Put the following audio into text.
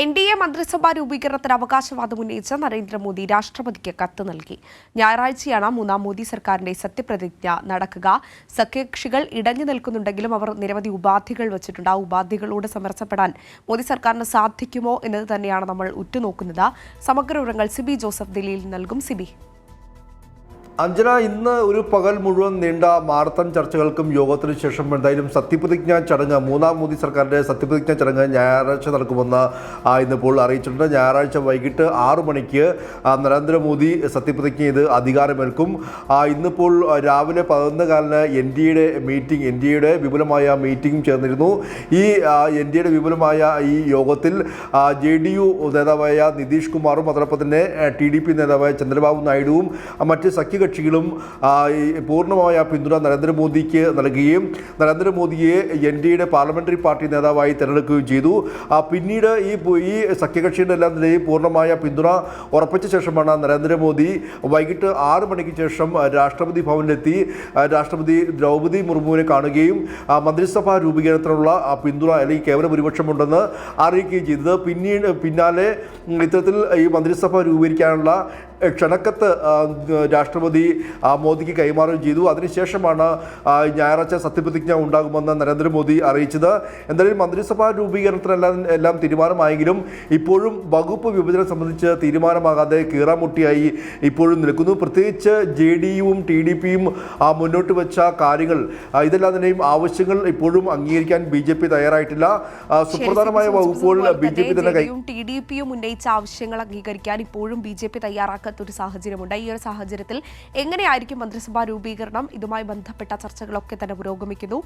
NDA മന്ത്രിസഭാ രൂപീകരണത്തിന് അവകാശവാദം ഉന്നയിച്ച നരേന്ദ്രമോദി രാഷ്ട്രപതിക്ക് കത്ത് നൽകി. ഞായറാഴ്ചയാണ് മൂന്നാം മോദി സർക്കാരിന്റെ സത്യപ്രതിജ്ഞ നടക്കുക. സഖ്യകക്ഷികൾ ഇടഞ്ഞു നിൽക്കുന്നുണ്ടെങ്കിലും അവർ നിരവധി ഉപാധികൾ വച്ചിട്ടുണ്ട്. ആ ഉപാധികളോട് സമരസപ്പെടാൻ മോദി സർക്കാരിന് സാധിക്കുമോ എന്നത് തന്നെയാണ് നമ്മൾ ഉറ്റുനോക്കുന്നത്. സമഗ്ര വിവരങ്ങൾ സിബി ജോസഫ് ദില്ലിയിൽ നൽകും. സിബി. അഞ്ജന, ഇന്ന് ഒരു പകൽ മുഴുവൻ നീണ്ട മാരത്തൺ ചർച്ചകൾക്കും യോഗത്തിനു ശേഷം എന്തായാലും സത്യപ്രതിജ്ഞാ ചടങ്ങ്, മൂന്നാം മോദി സർക്കാരിൻ്റെ സത്യപ്രതിജ്ഞാ ചടങ്ങ് ഞായറാഴ്ച നടക്കുമെന്ന് ഇന്നിപ്പോൾ അറിയിച്ചിട്ടുണ്ട്. ഞായറാഴ്ച വൈകിട്ട് 6 മണിക്ക് നരേന്ദ്രമോദി സത്യപ്രതിജ്ഞ ചെയ്ത് അധികാരമേൽക്കും. ഇന്നിപ്പോൾ രാവിലെ 11:15 എൻ.ഡി.എയുടെ വിപുലമായ മീറ്റിംഗ് ചേർന്നിരുന്നു. ഈ എൻ.ഡി.എയുടെ വിപുലമായ ഈ യോഗത്തിൽ JDU നേതാവായ നിതീഷ് കുമാറും അതോടൊപ്പം തന്നെ TDP നേതാവായ ചന്ദ്രബാബു നായിഡുവും മറ്റ് സഖ്യകക്ഷികളും പൂർണ്ണമായ പിന്തുണ നരേന്ദ്രമോദിക്ക് നൽകുകയും നരേന്ദ്രമോദിയെ NDAയുടെ പാർലമെന്ററി പാർട്ടി നേതാവായി തിരഞ്ഞെടുക്കുകയും ചെയ്തു. പിന്നീട് ഈ സഖ്യകക്ഷിയുടെ എല്ലാം നിലയിൽ പൂർണ്ണമായ പിന്തുണ ഉറപ്പിച്ച ശേഷമാണ് നരേന്ദ്രമോദി വൈകിട്ട് 6 മണിക്ക് ശേഷം രാഷ്ട്രപതി ഭവനിലെത്തി രാഷ്ട്രപതി ദ്രൗപദി മുർമുവിനെ കാണുകയും മന്ത്രിസഭാ രൂപീകരണത്തിനുള്ള പിന്തുണ അല്ലെങ്കിൽ കേവല ഭൂരിപക്ഷമുണ്ടെന്ന് അറിയിക്കുകയും ചെയ്തത്. പിന്നാലെ ഇത്തരത്തിൽ ഈ മന്ത്രിസഭ രൂപീകരിക്കാനുള്ള ക്ഷണക്കത്ത് രാഷ്ട്രപതി മോദിക്ക് കൈമാറുകയും ചെയ്തു. അതിനുശേഷമാണ് ഞായറാഴ്ച സത്യപ്രതിജ്ഞ ഉണ്ടാകുമെന്ന് നരേന്ദ്രമോദി അറിയിച്ചത്. എന്തായാലും മന്ത്രിസഭാ രൂപീകരണത്തിനെല്ലാം തീരുമാനമായെങ്കിലും ഇപ്പോഴും വകുപ്പ് വിഭജനം സംബന്ധിച്ച് തീരുമാനമാകാതെ കീറാമുട്ടിയായി ഇപ്പോഴും നിൽക്കുന്നു. പ്രത്യേകിച്ച് JDUവും TDPയും മുന്നോട്ട് വെച്ച കാര്യങ്ങൾ, ഇതെല്ലാം തന്നെയും ആവശ്യങ്ങൾ ഇപ്പോഴും അംഗീകരിക്കാൻ BJP തയ്യാറായിട്ടില്ല. സുപ്രധാനമായ വകുപ്പുകൾ BJP തന്നെ TDPയും ഉന്നയിച്ച ആവശ്യങ്ങൾ അംഗീകരിക്കാൻ ഇപ്പോഴും BJP തയ്യാറാക്കാത്ത ഒരു സാഹചര്യമുണ്ട്. ഈ ഒരു സാഹചര്യത്തിൽ എങ്ങനെയായിരിക്കും മന്ത്രിസഭാ രൂപീകരണം? ഇതുമായി ബന്ധപ്പെട്ട ചർച്ചകളൊക്കെ തന്നെ പുരോഗമിക്കുന്നു.